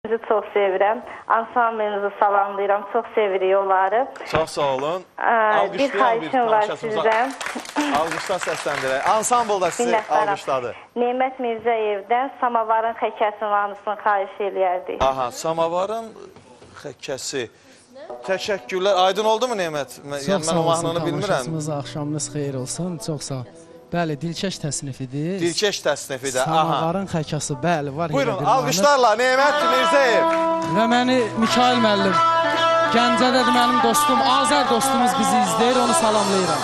Sizi çox sevirəm. Ansamblinizi salamlayıram. Çox sevirik onları. Çox sağ olun. Bir xahişim var sizdən. Alqışlar səsləndirək. Ansambl da sizi alqışladı. Nemət Mirzəyevdən Samavarın xəkkəsinin anısını xahiş eləyərdik. Aha, Samavarın xəkkəsi. Təşəkkürlər. Aydın oldu mu Nemət? Çox sağ olsun, bilmirəm. tamaşasımız, axşamınız xeyir olsun. Çox sağ ol. Bəli, dilkeş təsnifidir. Dilkeş təsnifidir. Samavarın xəkkəsi, bəli, var. Buyurun, alqışlarla Nemət Mirzəyev. Və məni Mikail müəllim, Gəncədədir mənim dostum, Azər dostumuz bizi izləyir, onu salamlayıram.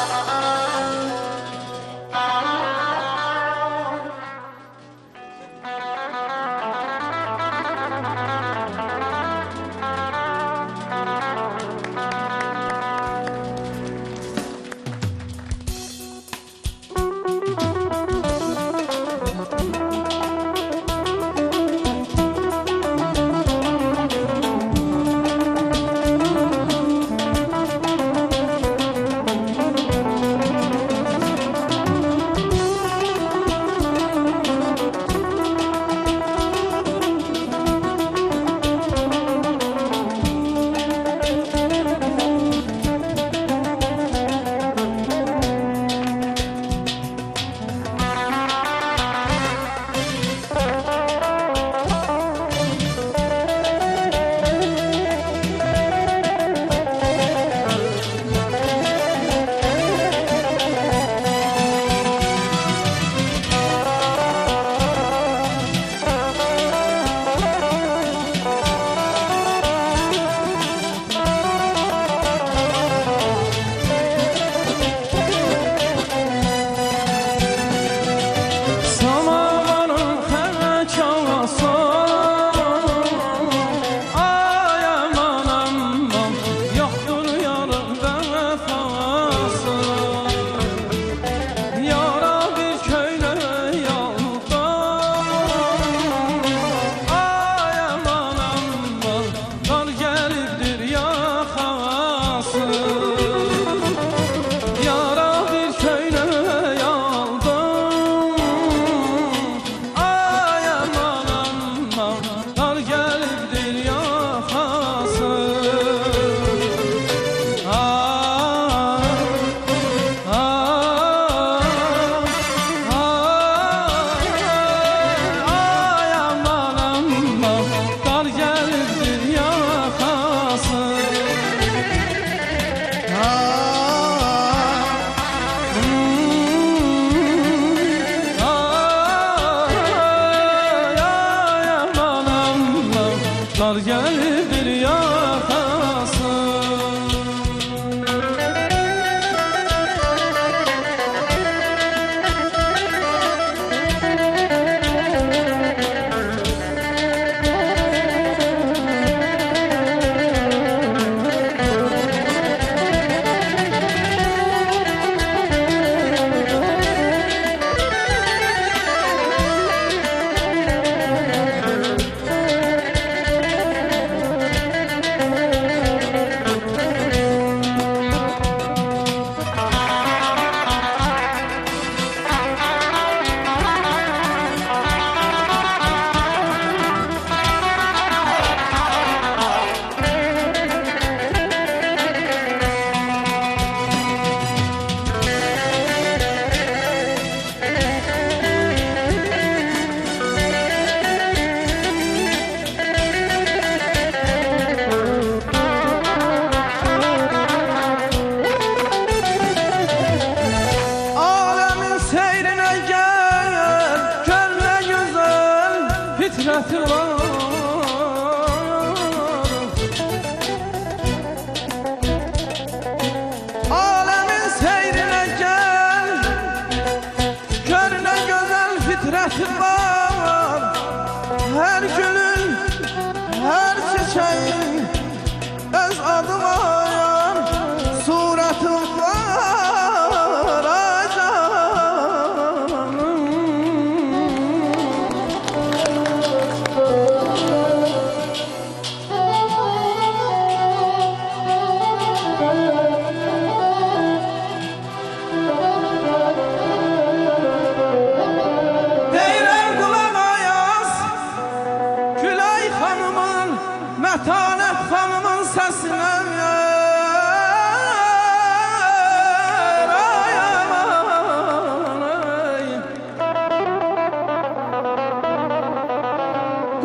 Mətanət xanımın səsinə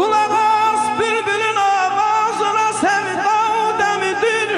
qulaq as bülbülün avazına, sevda dəmidir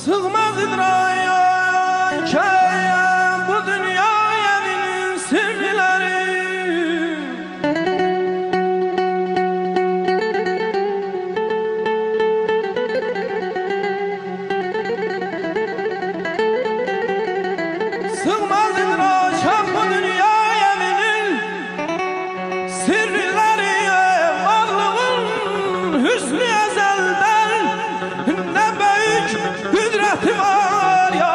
sığmaz idraya bu dünya evinin sirleri. Sığmaz idraya bu dünya evinin sirleri. Varlığın hüsnü ezelden ne büyük kudreti var ya.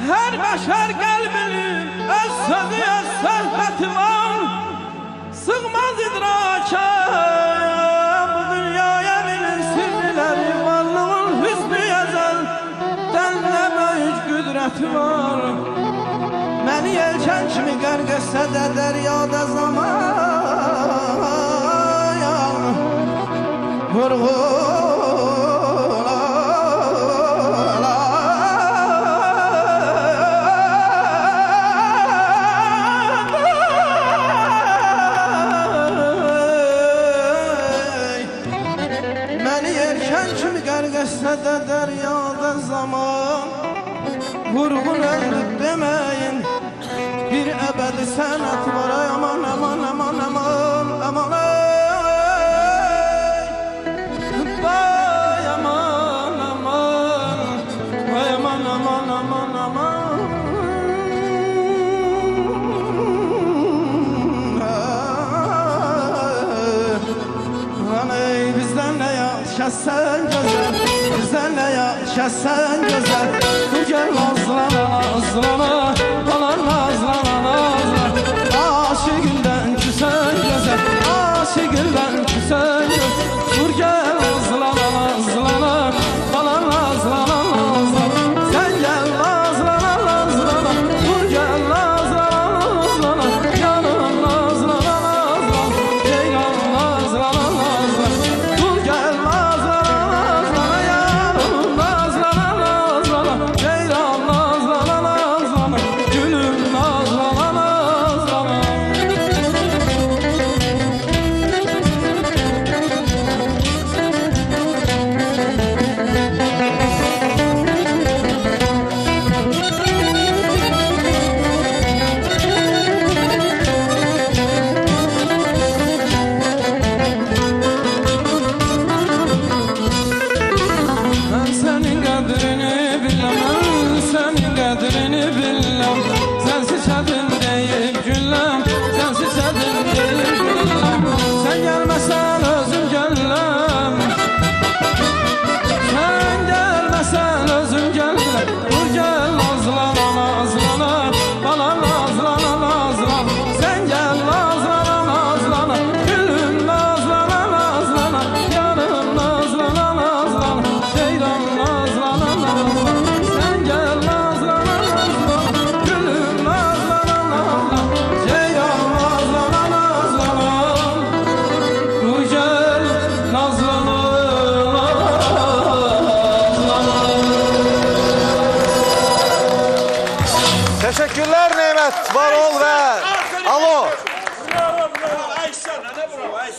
Her beşer kalbinin öz sözü, öz sohbeti var. Sığmaz idraka bu dünyaya bilir sirleri. Varlığın hüsnü ezelden ne büyük kudreti var. Beni yelken kimi qərq etsə də dəryada zaman vurğun de deryada zaman vurgun öldü demeyin. Bir ebedi senat var. Aman aman aman aman aman vay aman aman vay aman aman aman aman. Aney bizden ne yaşasın güzel, bizden ne yaşasın güzel. Bu gel nazlana nazlana, alan nazlana nazlana. Aşıkından küsen güzel, aşıkından küsen güzel. Dur gel nazlana nazlana, alan nazlana nazlana. Sen gel nazlana nazlana, dur gel nazlana nazlana. Yanım nazlana nazlana, ceylan nazlana.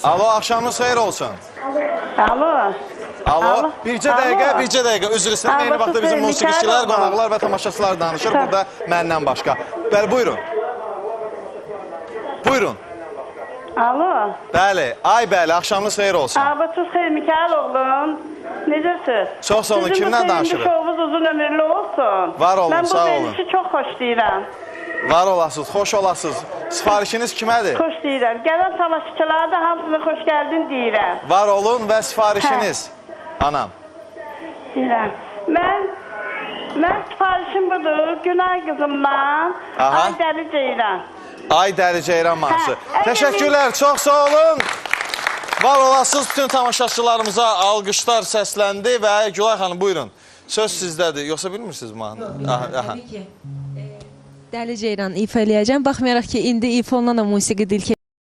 Alo, axşamınız xeyir olsun. Alo. Alo, bircə dəqiqə, üzr istəyirəm. Eyni vaxtda bizim musiqiçilər, qonaqlar və tamaşaçılar danışır. Burada məndən başqa. Bəli, buyurun. Buyurun. Alo. Bəli, bəli, axşamınız xeyir olsun. Abasız xeyir Mikail oğlum. Necəsiz? Çox sağ olun, kimdən danışırıq? Sizin bu şovunuz uzun ömürlü olsun. Var olun, mən sağ olun. Mən bu verilişi çox xoşlayıram. Var olasınız, xoş olasınız. Sifarişiniz kimədir? Xoşlayıram. Gələn tamaşaçılara da hamısına xoş gəldin deyirəm. Var olun və sifarişiniz. Anam. Deyirəm. Mən sifarişim budur. Günay qızımdan. Ay Dəli Ceyran. Ay Dəli Ceyran mahnısı. Təşəkkürlər, çox sağ olun. Var olasınız, bütün tamaşaçılarımıza alqışlar səsləndi və Gülay xanım buyurun. Söz sizdədir, yoxsa bilmirsiniz mahnı? Dəli Ceyran ifa eləyəcəm. Baxmayaraq ki, indi ifa olunan da musiqi dilkə